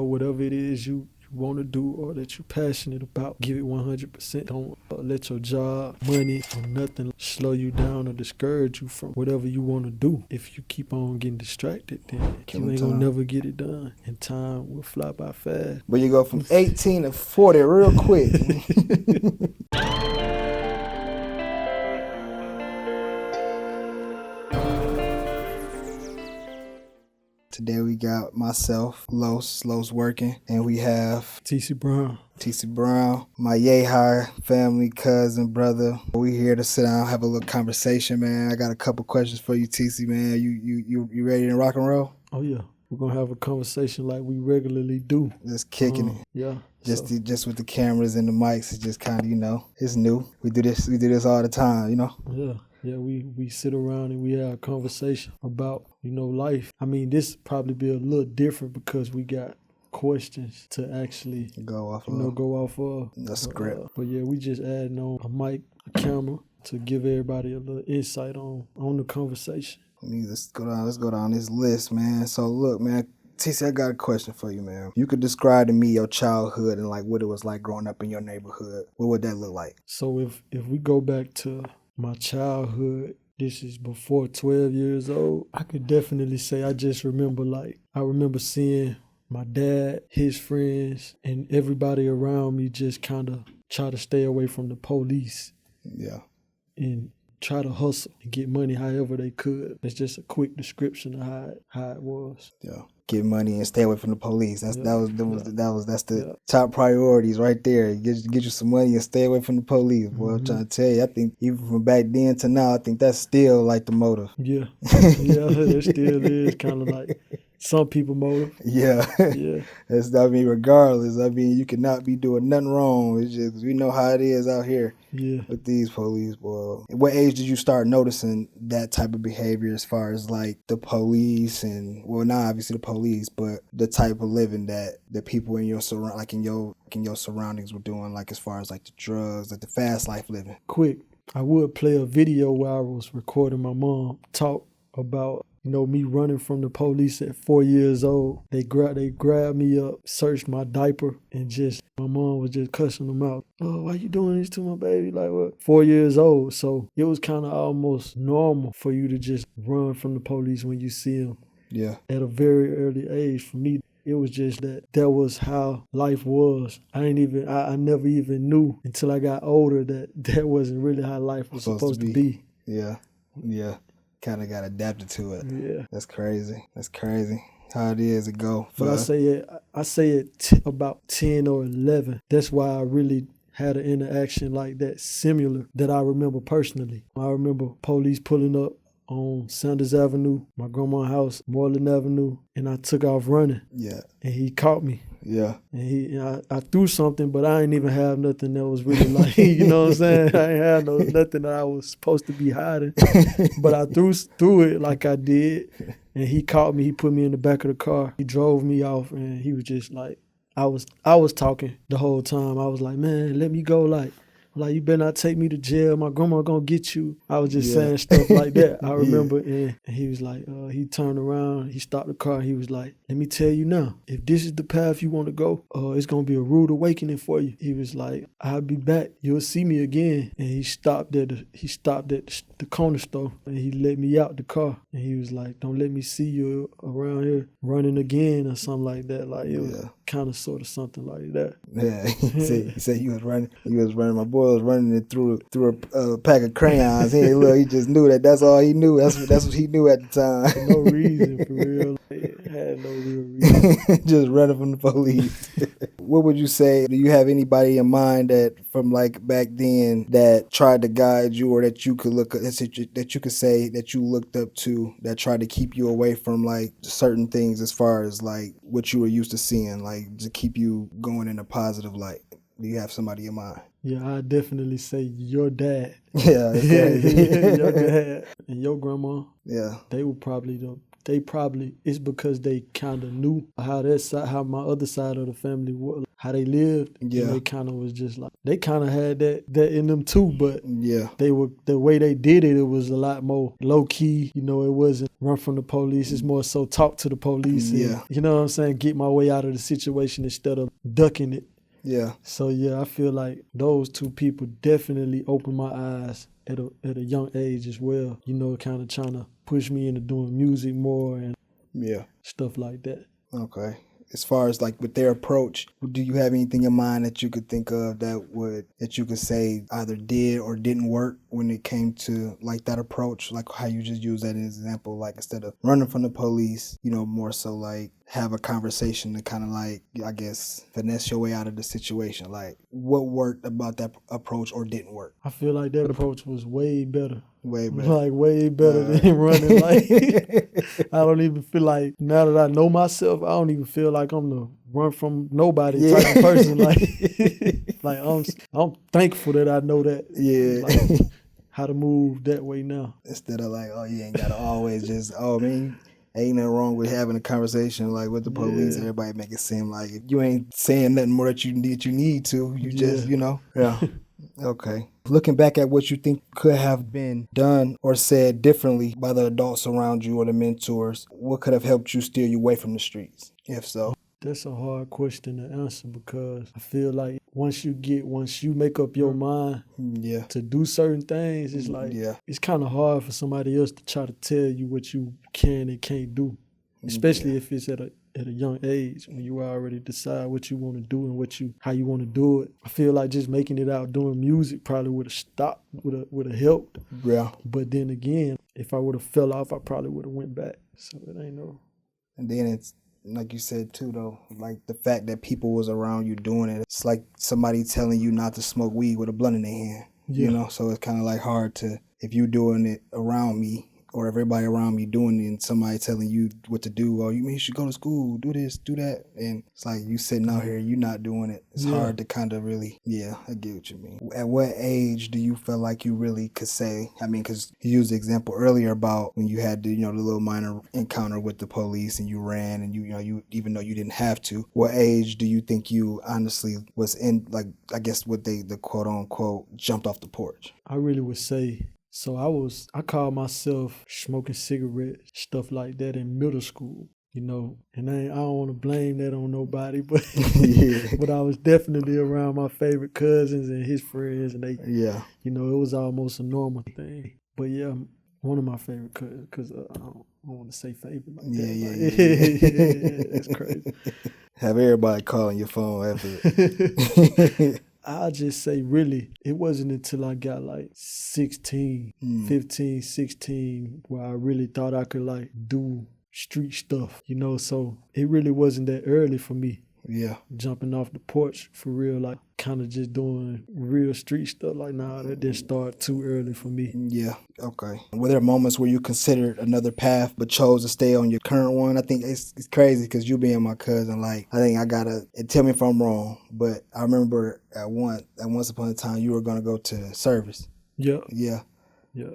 whatever it is you want to do or that you're passionate about, give it 100%. Don't let your job, money, or nothing slow you down or discourage you from whatever you want to do. If you keep on getting distracted, then you ain't gonna never get it done, and time will fly by fast. But you go from 18 to 40 real quick. Today we got myself, Los Workin, and we have Tesie Brown, my yay high family, cousin, brother. We here to sit down, have a little conversation, man. I got a couple questions for you, Tesie, man. You ready to rock and roll? Oh yeah, we're gonna have a conversation like we regularly do. Just kicking it. Yeah. Just with the cameras and the mics, it's just kind of, it's new. We do this all the time, Yeah, we sit around and we have a conversation about, life. I mean, this probably be a little different because we got questions to actually go off of. The script. But yeah, we just adding on a mic, a camera to give everybody a little insight on the conversation. Let's go down this list, man. So look, man, Tesie, I got a question for you, man. You could describe to me your childhood and like what it was like growing up in your neighborhood. What would that look like? So if we go back to my childhood, this is before 12 years old, I could definitely say I just remember I remember seeing my dad, his friends, and everybody around me just kind of try to stay away from the police. Yeah. And try to hustle and get money however they could. It's just a quick description of how it was. Yeah. Get money and stay away from the police. That's the top priorities right there. Get you some money and stay away from the police. Boy, I'm trying to tell you, I think even from back then to now, I think that's still like the motive. Yeah. It still is kind of like some people motive. Yeah. Regardless. You cannot be doing nothing wrong. It's just, we know how it is out here. Yeah. With these police, boy. At what age did you start noticing that type of behavior as far as like the police and, well, not obviously the police, but the type of living that the people in your surroundings were doing, like as far as like the drugs, like the fast life living? Quick, I would play a video where I was recording my mom talk about me running from the police at 4 years old. They grabbed me up, searched my diaper, and my mom was just cussing them out. Oh, why you doing this to my baby? Like what? 4 years old. So it was kind of almost normal for you to just run from the police when you see them. Yeah. At a very early age. For me, it was just that was how life was. I never even knew until I got older that wasn't really how life was supposed to be. Yeah. Kind of got adapted to it. Yeah. That's crazy. How it is, it go. But I say it about 10 or 11. That's why I really had an interaction like that, similar, that I remember personally. I remember police pulling up on Sanders Avenue, my grandma's house, Moreland Avenue, and I took off running. Yeah. And he caught me. Yeah. And I threw something, but I ain't even have nothing that was really like, you know what I'm saying? I ain't had nothing that I was supposed to be hiding. But I threw it like I did, and he caught me. He put me in the back of the car. He drove me off, and he was just like, I was talking the whole time. I was like, man, let me go. Like, you better not take me to jail. My grandma gonna get you. I was just saying stuff like that. I remember, and he was like, he turned around, he stopped the car. He was like, let me tell you now, if this is the path you want to go, it's gonna be a rude awakening for you. He was like, I'll be back. You'll see me again. And he stopped at the corner store, and he let me out the car. And he was like, don't let me see you around here running again or something like that. Like it was kind of sort of something like that. Yeah, he said he was running. My boy was running it through a pack of crayons. He just knew that's all he knew. That's what he knew at the time. For no reason, for real. It had no real reason. Just running from the police. What would you say? Do you have anybody in mind that from like back then that tried to guide you, or that you could that you could say that you looked up to, that tried to keep you away from like certain things as far as like what you were used to seeing, like to keep you going in a positive light? Do you have somebody in mind? Yeah, I definitely say your dad. Yeah, your dad and your grandma. Yeah, they were probably the it's because they kind of knew how my other side of the family was, how they lived. Yeah. And they kind of was just like, they kind of had that in them too, but Yeah. the way they did it, it was a lot more low key. You know, it wasn't run from the police. It's more so talk to the police. Yeah. And, you know what I'm saying? Get my way out of the situation instead of ducking it. Yeah. So yeah, I feel like those two people definitely opened my eyes at a young age as well. You know, kind of trying to push me into doing music more and stuff like that. Okay. As far as like with their approach, do you have anything in mind that you could think of that you could say either did or didn't work when it came to like that approach, like how you just used that as an example, like instead of running from the police, you know, more so like have a conversation to kind of like, I guess, finesse your way out of the situation. Like what worked about that approach or didn't work? I feel like that approach was way better. Way better. Like way better than running. Like I don't even feel like, now that I know myself, I don't even feel like I'm the run from nobody type of person. Like I'm thankful that I know that. Yeah. Like, how to move that way now. Instead of like, oh, you ain't gotta always just, oh man, ain't nothing wrong with having a conversation like with the police. Yeah. Everybody make it seem like if you ain't saying nothing more that you need to, you just, you know. Yeah. Okay. Looking back at what you think could have been done or said differently by the adults around you or the mentors, what could have helped you steer you away from the streets, if so? That's a hard question to answer because I feel like once you make up your mind to do certain things, it's like it's kind of hard for somebody else to try to tell you what you can and can't do, especially if it's at a young age when you already decide what you want to do and how you want to do it. I feel like just making it out doing music probably would have stopped, would have helped. Yeah. But then again, if I would have fell off, I probably would have went back. So it ain't no. And then it's like you said too, though, like the fact that people was around you doing it. It's like somebody telling you not to smoke weed with a blunt in their hand. Yeah. You know, so it's kind of like hard to, if you doing it around me, or everybody around me doing it and somebody telling you what to do, or you should go to school, do this, do that. And it's like you sitting out here, you not doing it. It's hard to kind of really, I get what you mean. At what age do you feel like you really could say, I mean, because you used the example earlier about when you had the, the little minor encounter with the police and you ran and you even though you didn't have to, what age do you think you honestly was in, like, I guess what the quote unquote jumped off the porch? I really would say, so I called myself smoking cigarettes, stuff like that in middle school, and I don't want to blame that on nobody, but but I was definitely around my favorite cousins and his friends, and they, it was almost a normal thing. But yeah, one of my favorite cousins, because I don't want to say favorite like that. Yeah, that's crazy. Have everybody calling your phone after I'll just say, really, it wasn't until I got like 16, 15, 16, where I really thought I could like do street stuff, so it really wasn't that early for me. Yeah. Jumping off the porch for real, like kind of just doing real street stuff. Like, nah, that didn't start too early for me. Yeah. Okay. Were there moments where you considered another path but chose to stay on your current one? I think it's crazy because you being my cousin, like, I think I gotta, and tell me if I'm wrong, but I remember at once upon a time you were gonna go to service. Yeah. Yeah. Yeah.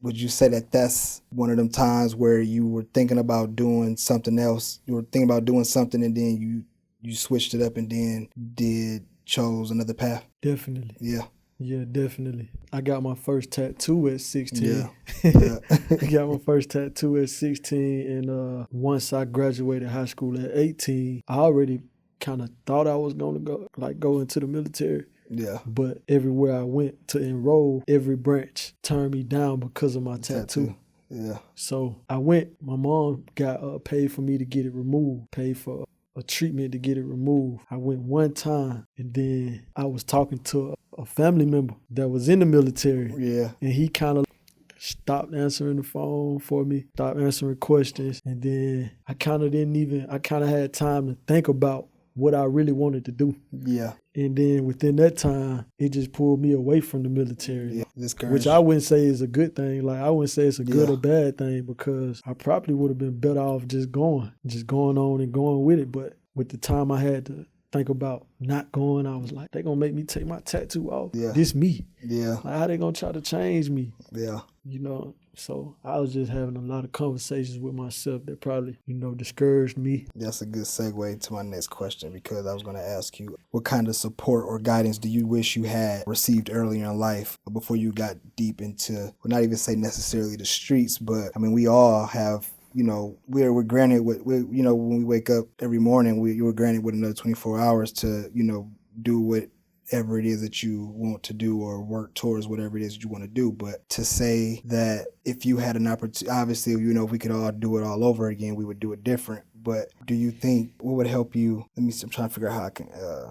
Would you say that that's one of them times where you were thinking about doing something else? You were thinking about doing something and then you switched it up and then chose another path? Definitely. Yeah. Yeah, definitely. I got my first tattoo at 16. Yeah. I got my first tattoo at 16, and once I graduated high school at 18, I already kind of thought I was going to go into the military. Yeah. But everywhere I went to enroll, every branch turned me down because of my tattoo. Yeah. So I went, my mom got paid for me to get it removed, paid for a treatment to get it removed. I went one time, and then I was talking to a family member that was in the military. Yeah. And he kind of stopped answering the phone for me, stopped answering questions. And then I kind of had time to think about what I really wanted to do. Yeah. And then within that time, it just pulled me away from the military. Yeah, which I wouldn't say is a good thing. Like, I wouldn't say it's a good or bad thing, because I probably would have been better off just going on and going with it. But with the time I had to think about not going, I was like, they gonna make me take my tattoo off. Yeah. This me. Yeah. Like, how they gonna try to change me? Yeah. You know, so I was just having a lot of conversations with myself that probably, you know, discouraged me. That's a good segue to my next question, because I was going to ask you, what kind of support or guidance do you wish you had received earlier in life before you got deep into, well, not even say necessarily the streets, but I mean, we all have, you know, we're granted with, you know, when we wake up every morning, we're granted with another 24 hours to, you know, do whatever it is that you want to do or work towards whatever it is that you want to do. But to say that if you had an opportunity, obviously, you know, if we could all do it all over again, we would do it different. But do you think what would help you? I'm trying to figure out how I can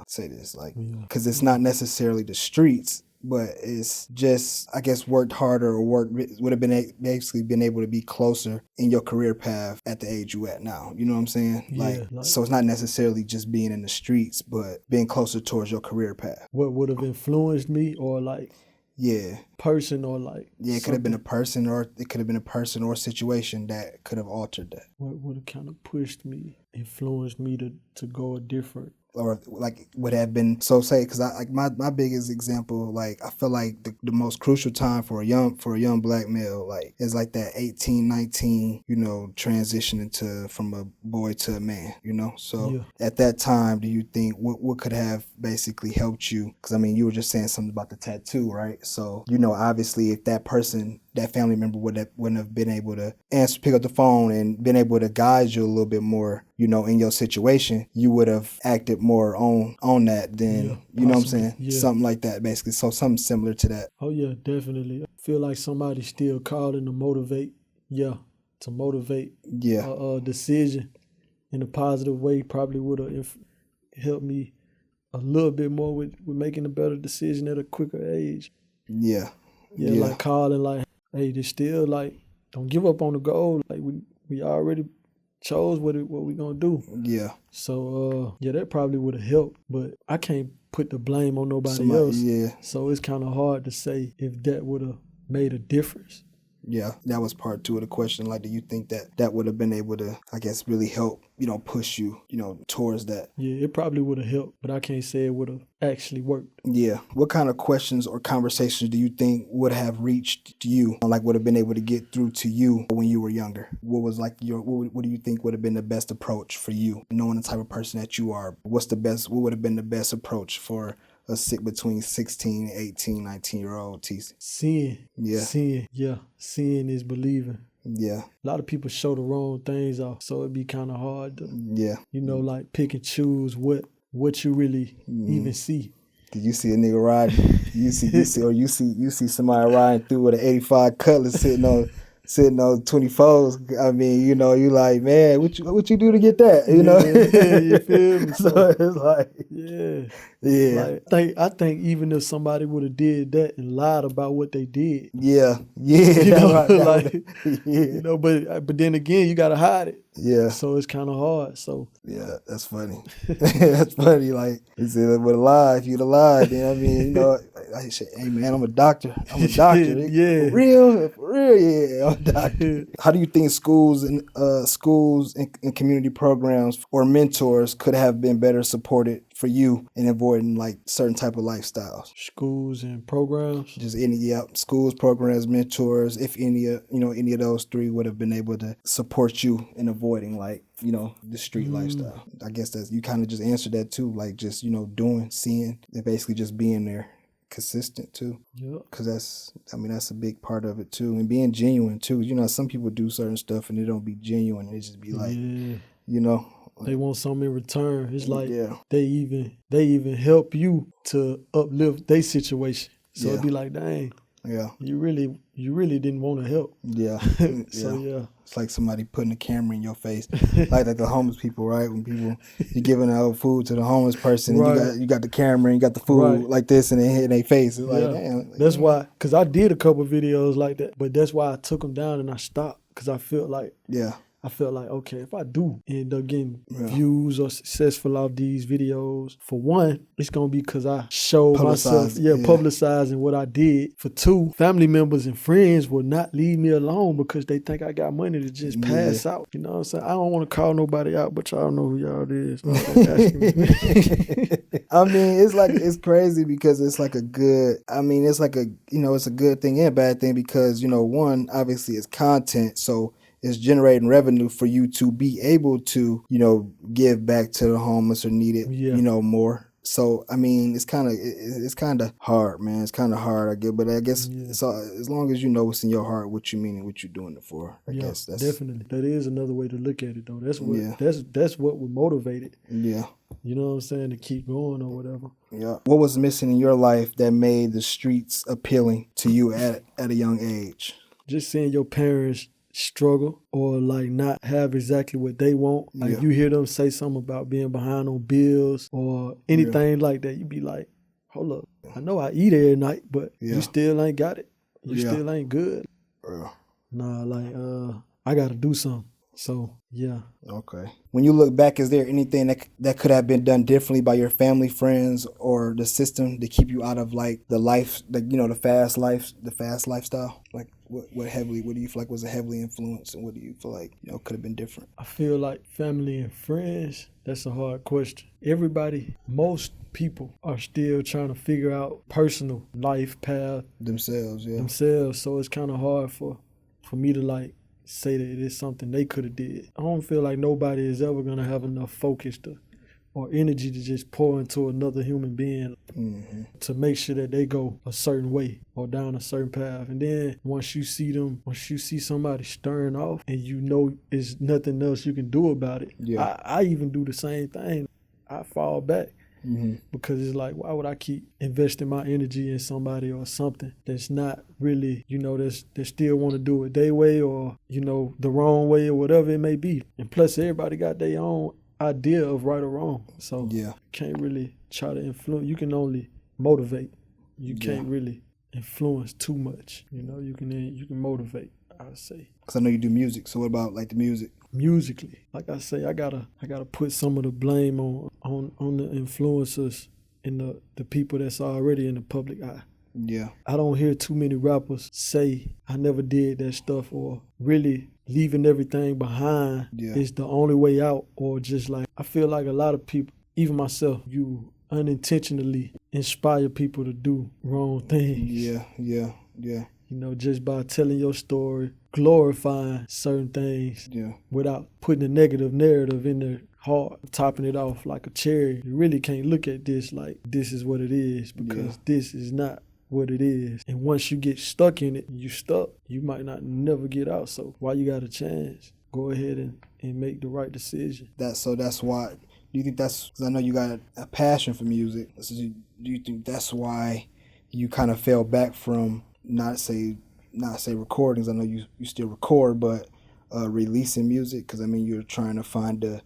say this, like, because it's not necessarily the streets, but it's just, I guess, worked harder or would have been basically been able to be closer in your career path at the age you at now. You know what I'm saying? Yeah, So it's not necessarily just being in the streets, but being closer towards your career path. What would have influenced me, or like, yeah, person, or like, yeah, it could have been a person, or it could have been a person or situation that could have altered that. What would have kind of pushed me, influenced me to go a different, or like would have been, so say, because I like my biggest example, like I feel like the most crucial time for a young black male, like, is like that 18, 19, you know, transitioning from a boy to a man, you know. So at that time, do you think what could have basically helped you? Because I mean, you were just saying something about the tattoo, right? So, you know, obviously if that person, that family member wouldn't have been able to pick up the phone and been able to guide you a little bit more, you know, in your situation, you would have acted more on that than, you know what I'm saying? Yeah. Something like that, basically. So something similar to that. Oh, yeah, definitely. I feel like somebody's still calling to motivate, a decision in a positive way. Probably would have helped me a little bit more with making a better decision at a quicker age. Yeah. Like calling, like, hey, this still, like, don't give up on the goal. Like, we already chose what we gonna do. Yeah. So, that probably would have helped, but I can't put the blame on nobody else. Yeah. So it's kind of hard to say if that would have made a difference. Yeah, that was part two of the question. Like, do you think that would have been able to, I guess, really help, you know, push you, you know, towards that? Yeah, it probably would have helped, but I can't say it would have actually worked. Yeah. What kind of questions or conversations do you think would have reached you, like would have been able to get through to you when you were younger? What was like what do you think would have been the best approach for you, knowing the type of person that you are? What would have been the best approach for between 16, 18, 19-year-old Tesie? Seeing is believing. Yeah. A lot of people show the wrong things off, so it'd be kind of hard to, you know, like pick and choose what you really even see. Did you see a nigga riding? You see somebody riding through with an 85 Cutlass sitting on 24s. I mean, you know, you like, man, what you do to get that? You know? Yeah, you feel me? So it's like, yeah. Like, I think even if somebody would have did that and lied about what they did, you know, but then again, you gotta hide it. Yeah. So it's kind of hard. So yeah, that's funny. That's funny. Like, he said, with a lie, if you'd have lied, then I mean, you know, I said, hey man, I'm a doctor. Yeah. For real, yeah, I'm a doctor. How do you think schools and community programs or mentors could have been better supported for you in avoiding like certain type of lifestyles? Schools and programs? Just schools, programs, mentors, if any of those three would have been able to support you in avoiding, like, you know, the street lifestyle. I guess that's, you kind of just answered that too, like just, you know, doing, seeing, and basically just being there, consistent too. Yeah. Because that's a big part of it too, and being genuine too. You know, some people do certain stuff and they don't be genuine. They just be like, you know, they want something in return. It's like they even help you to uplift their situation. So it'd be like, dang, you really didn't want to help. Yeah. So it's like somebody putting a camera in your face, like the homeless people, right? When you're giving out food to the homeless person, and you got the camera and you got the food like this, and they hit their face. It's like, damn. That's why, because I did a couple videos like that, but that's why I took them down and I stopped, because I felt like I felt like, okay, if I do end up getting views or successful off these videos, for one, it's going to be because I showed myself, publicizing what I did. For two, family members and friends will not leave me alone because they think I got money to just pass out. You know what I'm saying? I don't want to call nobody out, but y'all know who y'all is. I mean, it's crazy because it's like a good, it's like a, it's a good thing and a bad thing because, one, obviously it's content. So it's generating revenue for you to be able to, give back to the homeless or needed, more. So, it's kind of hard, man. It's kind of hard, I guess. But I guess it's all, as long as you know what's in your heart, what you mean and what you're doing it for. I guess that's definitely. That is another way to look at it, though. That's what that's what would motivate it. Yeah. You know what I'm saying? To keep going or whatever. Yeah. What was missing in your life that made the streets appealing to you at a young age? Just seeing your parents struggle or like not have exactly what they want. Like you hear them say something about being behind on bills or anything like that, you be like, hold up, I know I eat every night, but you still ain't got it. You still ain't good. Nah, like I gotta do something. So yeah. Okay. When you look back, is there anything that could have been done differently by your family, friends, or the system to keep you out of like the life, like the fast lifestyle? Like what do you feel like was a heavily influence, and what do you feel like could have been different? I feel like family and friends. That's a hard question. Most people are still trying to figure out personal life path themselves. So it's kind of hard for me to like say that it is something they could have did. I don't feel like nobody is ever going to have enough focus or energy to just pour into another human being to make sure that they go a certain way or down a certain path. And then once you see somebody stirring off and there's nothing else you can do about it, I even do the same thing. I fall back. Because it's like, why would I keep investing my energy in somebody or something that's not really, that still want to do it their way or, the wrong way or whatever it may be. And plus, everybody got their own idea of right or wrong. So you can't really try to influence. You can only motivate. You can't really influence too much. You can motivate, I would say. Because I know you do music. So what about like the music? Musically, like I say, I gotta put some of the blame on the influencers and the people that's already in the public eye. Yeah. I don't hear too many rappers say I never did that stuff or really leaving everything behind is the only way out, or just like I feel like a lot of people, even myself, you unintentionally inspire people to do wrong things. Yeah. Just by telling your story, glorifying certain things without putting a negative narrative in their heart, topping it off like a cherry. You really can't look at this like this is what it is because this is not what it is. And once you get stuck in it, you stuck. You might not never get out. So while you got a chance, go ahead and make the right decision. That's why. Do you think that's, because I know you got a passion for music, so do you think that's why you kind of fell back from not say recordings? I know you still record, but releasing music, because you're trying to find a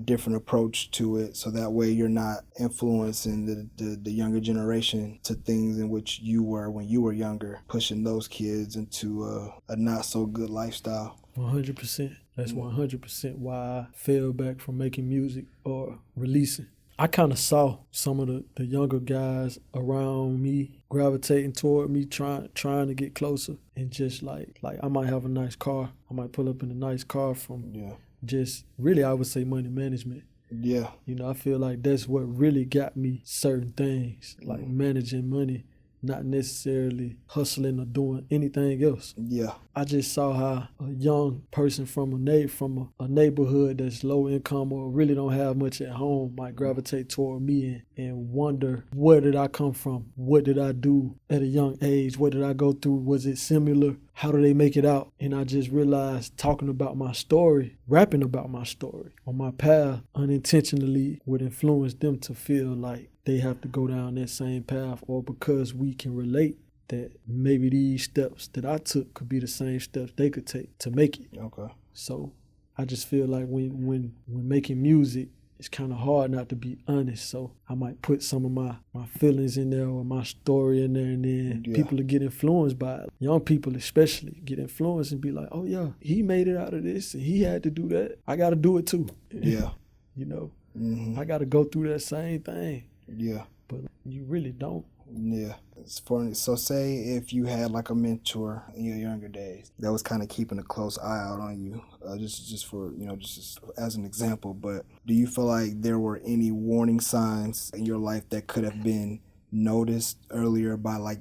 different approach to it, so that way you're not influencing the younger generation to things in which you were when you were younger, pushing those kids into a not so good lifestyle. 100%. That's 100% why I fell back from making music or releasing. I kind of saw some of the younger guys around me gravitating toward me, trying to get closer, and just like I might have a nice car. I might pull up in a nice car from just really, I would say, money management. Yeah. I feel like that's what really got me certain things, like managing money, not necessarily hustling or doing anything else. Yeah. I just saw how a young person from a neighborhood that's low income or really don't have much at home might gravitate toward me and wonder, where did I come from? What did I do at a young age? What did I go through? Was it similar? How do they make it out? And I just realized talking about my story, rapping about my story on my path unintentionally would influence them to feel like they have to go down that same path, or because we can relate that maybe these steps that I took could be the same steps they could take to make it. Okay. So I just feel like when making music, it's kind of hard not to be honest. So I might put some of my feelings in there or my story in there, and then people will get influenced by it. Young people especially get influenced and be like, oh yeah, he made it out of this and he had to do that. I got to do it too. Yeah. You know, Mm-hmm. I got to go through that same thing. Yeah. But you really don't. Yeah, it's funny. So say if you had like a mentor in your younger days that was kind of keeping a close eye out on you, just for, just as an example, but do you feel like there were any warning signs in your life that could have been noticed earlier by like,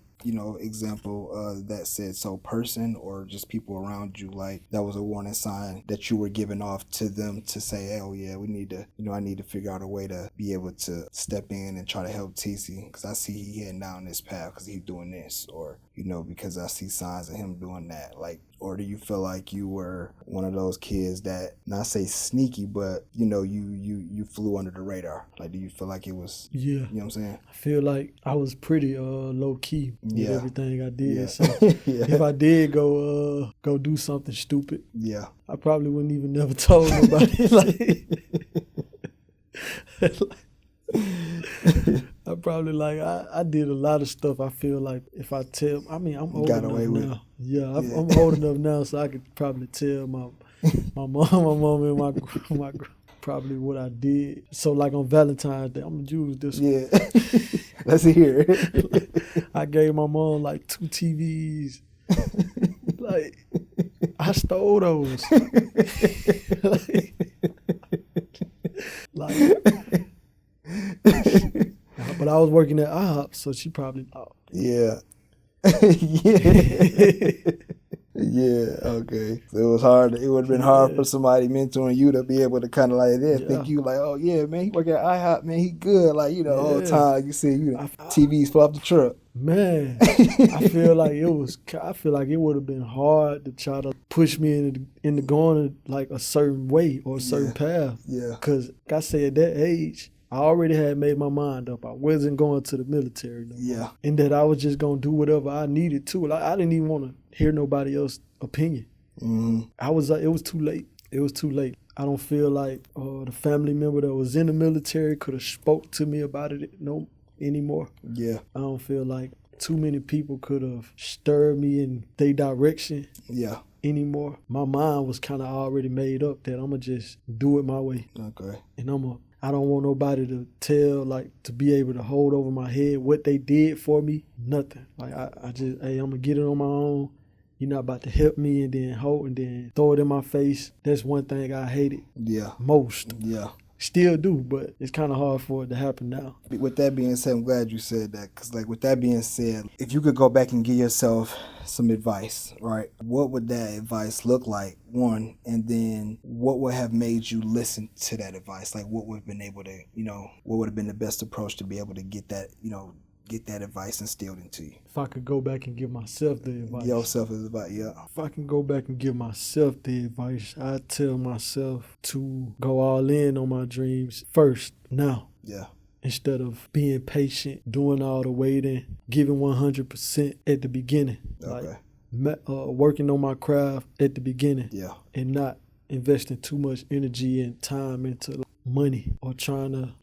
example that said so person or just people around you, like that was a warning sign that you were giving off to them to say, oh yeah, we need to, I need to figure out a way to be able to step in and try to help Tesie because I see he heading down this path because he's doing this, or, because I see signs of him doing that, like, or do you feel like you were one of those kids that, not say sneaky, but, you flew under the radar? Like, do you feel like it was, Yeah. You know what I'm saying? I feel like I was pretty low key with everything I did. Yeah. So if I did go do something stupid, yeah, I probably wouldn't even never told nobody. I probably I did a lot of stuff. I feel like if I tell, I'm old got enough away with now. Yeah, I'm old enough now, so I could probably tell my mom, and my probably what I did. So like on Valentine's Day, I'm gonna use this. Yeah, let's hear it. I gave my mom like 2 TVs. Like I stole those. But I was working at IHOP, so she probably thought. Yeah. Yeah. Yeah, okay. So it was hard. It would have been hard for somebody mentoring you to be able to kind of think you like, oh yeah, man, he work at IHOP, man, he good. Like, the whole time you see TVs fall off the truck. Man, I feel like it would have been hard to try to push me into going like a certain way or a certain path. Yeah. Because like I said, at that age, I already had made my mind up. I wasn't going to the military no more. Yeah. And that I was just going to do whatever I needed to. Like, I didn't even want to hear nobody else's opinion. Mm-hmm. It was too late. It was too late. I don't feel like the family member that was in the military could have spoke to me about it anymore. Yeah. I don't feel like too many people could have stirred me in their direction. Yeah. Anymore. My mind was kind of already made up that I'm going to just do it my way. Okay. And I don't want nobody to tell, to be able to hold over my head what they did for me. Nothing. Like, I just, hey, I'm going to get it on my own. You're not about to help me and then hold and then throw it in my face. That's one thing I hated most. Yeah. Still do, but it's kind of hard for it to happen now. With that being said, I'm glad you said that, because with that being said, if you could go back and give yourself some advice, right, what would that advice look like, one, and then what would have made you listen to that advice? Like, what would have been able to, what would have been the best approach to be able to get that, get that advice instilled into you? If I could go back and give myself the advice. Yourself is advice, yeah. If I can go back and give myself the advice, I'd tell myself to go all in on my dreams first, now. Yeah. Instead of being patient, doing all the waiting, giving 100% at the beginning. Okay. Working on my craft at the beginning. Yeah. And not investing too much energy and time into money or trying to,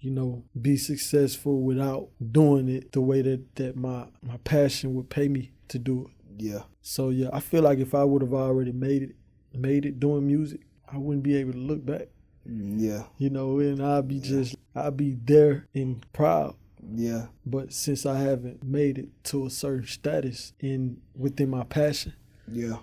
be successful without doing it the way that my passion would pay me to do it. Yeah. So yeah, I feel like if I would have already made it doing music, I wouldn't be able to look back. Yeah. And I'd be there and proud. Yeah. But since I haven't made it to a certain status within my passion, yeah,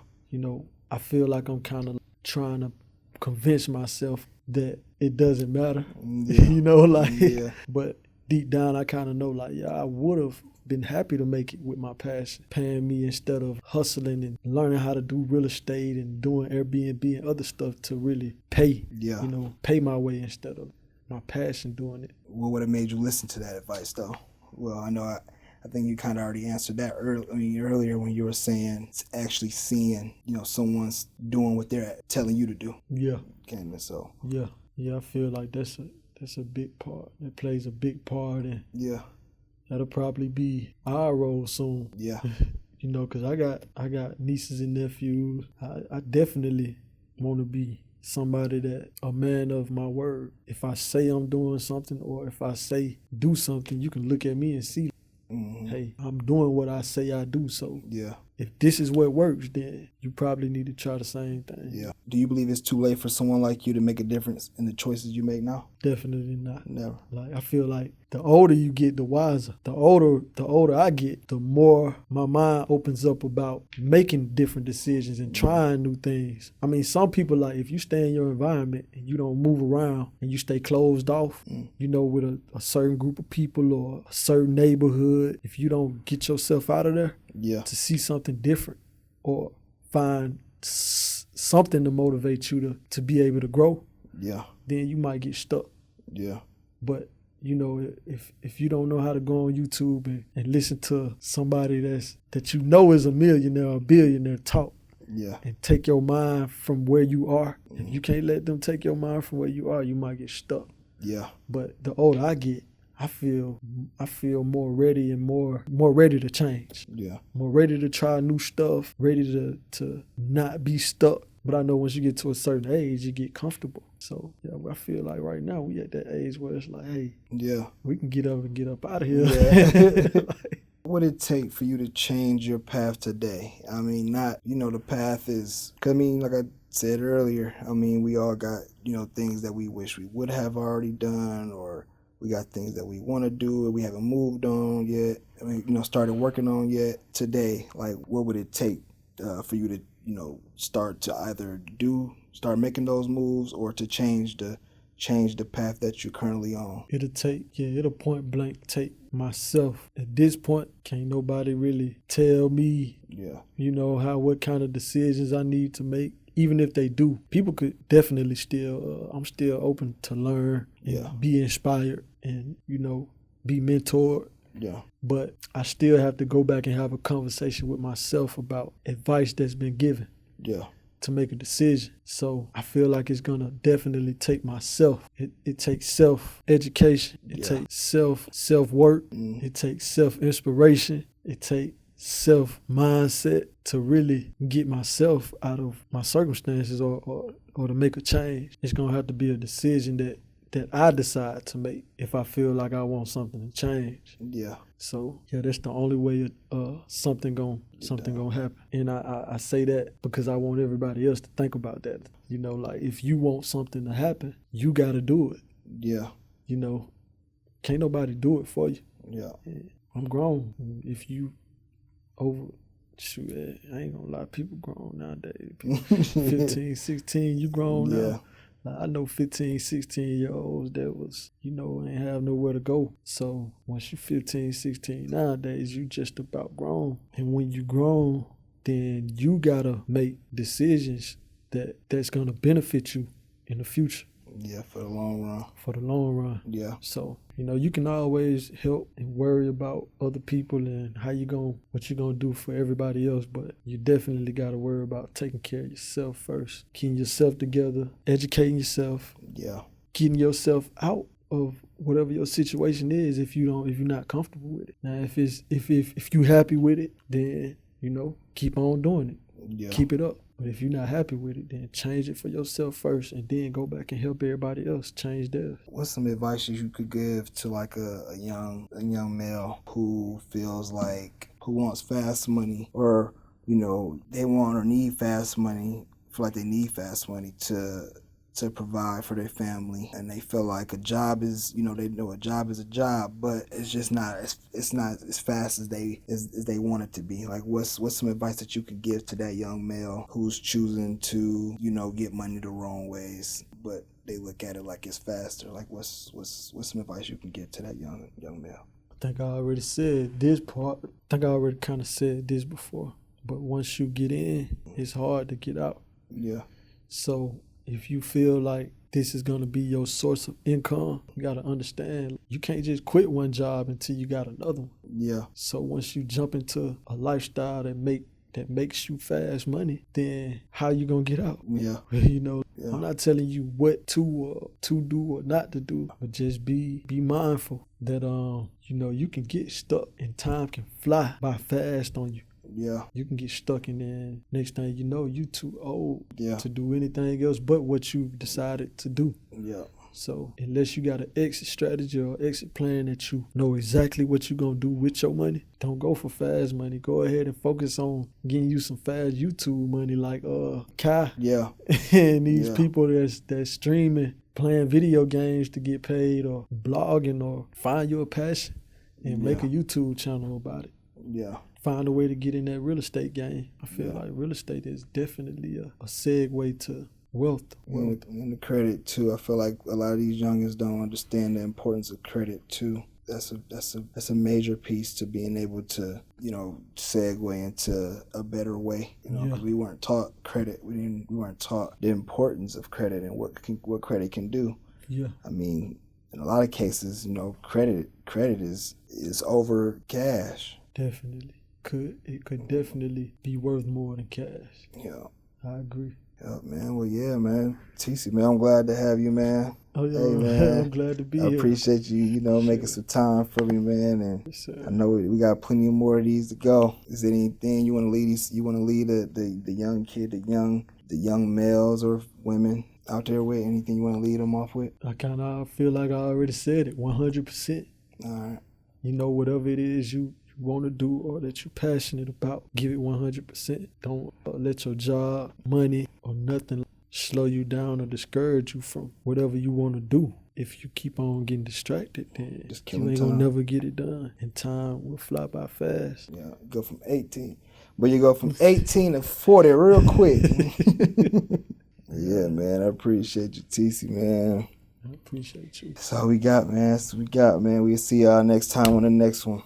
I feel like I'm kind of trying to convince myself that it doesn't matter. Yeah. But deep down I kind of know I would have been happy to make it with my passion paying me instead of hustling and learning how to do real estate and doing Airbnb and other stuff to really pay, pay my way instead of my passion doing it. What would have made you listen to that advice though? Well, I know I think you kind of already answered that earlier when you were saying it's actually seeing, someone's doing what they're telling you to do. Yeah. So. Yeah. Yeah, I feel like that's a big part. It plays a big part, and that'll probably be our role soon. Yeah. Because I got nieces and nephews. I definitely want to be somebody that a man of my word. If I say I'm doing something or if I say do something, you can look at me and see, hey, I'm doing what I say I do. So Yeah. if this is what works, then you probably need to try the same thing. Yeah. Do you believe it's too late for someone like you to make a difference in the choices you make now? Definitely not. Never. Like, I feel like the older you get, the wiser. The older I get, the more my mind opens up about making different decisions and trying new things. I mean, some people, like, if you stay in your environment and you don't move around and you stay closed off, you know, with a certain group of people or a certain neighborhood, if you don't get yourself out of there to see something different or find something to motivate you to be able to grow, then you might get stuck. But you know, if you don't know how to go on YouTube and listen to somebody that you know is a millionaire or a billionaire talk, and take your mind from where you are, if you can't let them take your mind from where you are, you might get stuck. But the older I get, I feel more ready and more ready to change. More ready to try new stuff, ready to not be stuck. But I know once you get to a certain age, you get comfortable. So yeah, I feel like right now we at that age where it's like, hey, we can get up out of here. What would it take for you to change your path today? I mean, not, you know, the path is, cause I mean, like I said earlier, I mean, we all got, you know, things that we wish we would have already done, or we got things that we want to do and we haven't moved on yet. I mean, you know, started working on yet. Today, like, what would it take for you to, you know, start to either start making those moves or to change the path that you're currently on? It'll point blank take myself. At this point, can't nobody really tell me, you know, what kind of decisions I need to make. Even if they do, people could definitely still, I'm still open to learn and be inspired and, you know, be mentored. But I still have to go back and have a conversation with myself about advice that's been given to make a decision. So I feel like it's gonna definitely take myself. It takes self-education. It takes self-work. It takes self-inspiration. It takes self-mindset to really get myself out of my circumstances or to make a change. It's gonna have to be a decision that I decide to make if I feel like I want something to change. So that's the only way something gonna happen. And I say that because I want everybody else to think about that. You know, like, if you want something to happen, you gotta do it. You know, can't nobody do it for you. I'm grown. If you I ain't gonna lie, people grown nowadays. People 15, 16, you grown now. Like, I know 15, 16-year-olds that was, you know, ain't have nowhere to go. So once you 15, 16 nowadays, you just about grown. And when you grown, then you gotta make decisions that's gonna benefit you in the future. For the long run. For the long run. So, you know, you can always help and worry about other people and what you gonna do for everybody else, but you definitely gotta worry about taking care of yourself first, keeping yourself together, educating yourself, getting yourself out of whatever your situation is if you're not comfortable with it. Now, if you happy with it, then, you know, keep on doing it. Keep it up. But if you're not happy with it, then change it for yourself first and then go back and help everybody else change theirs. What's some advice you could give to, like, a young male who feels like, who wants fast money, or, you know, they want or need fast money, feel like they need fast money to provide for their family, and they feel like a job is, you know, they know a job is a job, but it's just not as fast as they want it to be. Like, what's some advice that you could give to that young male who's choosing to, you know, get money the wrong ways, but they look at it like it's faster? Like, what's some advice you can give to that young male? I think I already said this part. I think I already kind of said this before, but once you get in, it's hard to get out. So if you feel like this is going to be your source of income, you got to understand you can't just quit one job until you got another one. So once you jump into a lifestyle that makes you fast money, then how you going to get out? You know, I'm not telling you what to do or not to do, but just be mindful that you know, you can get stuck and time can fly by fast on you. Yeah. You can get stuck in there. Next thing you know, you too old Yeah. to do anything else but what you've decided to do. Yeah. So unless you got an exit strategy or exit plan that you know exactly what you're going to do with your money, don't go for fast money. Go ahead and focus on getting you some fast YouTube money like Kai Yeah. and these Yeah. people that's streaming, playing video games to get paid, or blogging, or find your passion and make a YouTube channel about it. Yeah. Find a way to get in that real estate game. I feel Yeah. like real estate is definitely a segue to wealth. And the credit too. I feel like a lot of these youngins don't understand the importance of credit too. That's a major piece to being able to, you know, segue into a better way. You know, because we weren't taught credit. We weren't taught the importance of credit and what credit can do. Yeah. I mean, in a lot of cases, you know, credit is over cash. Definitely. It could definitely be worth more than cash. Yeah. I agree. Yeah, man. Well, yeah, man. Tesie, man, I'm glad to have you, man. Oh, yeah, hey, man. I'm glad to be I here. appreciate you, you know, making some time for me, man. And Yes, sir. I know we got plenty more of these to go. Is there anything you want to lead? You want to lead the young kid, the young males or women out there with? Anything you want to lead them off with? I kind of feel like I already said it, 100%. All right. You know, whatever it is you want to do or that you're passionate about, give it 100%. Don't let your job, money, or nothing slow you down or discourage you from whatever you want to do. If you keep on getting distracted, then you ain't gonna never get it done, and time will fly by fast. Yeah, go from 18, but you go from 18 to 40 real quick. Yeah, man, I appreciate you, Tesie, man. I appreciate you. That's all we got, man. We'll see y'all next time on the next one.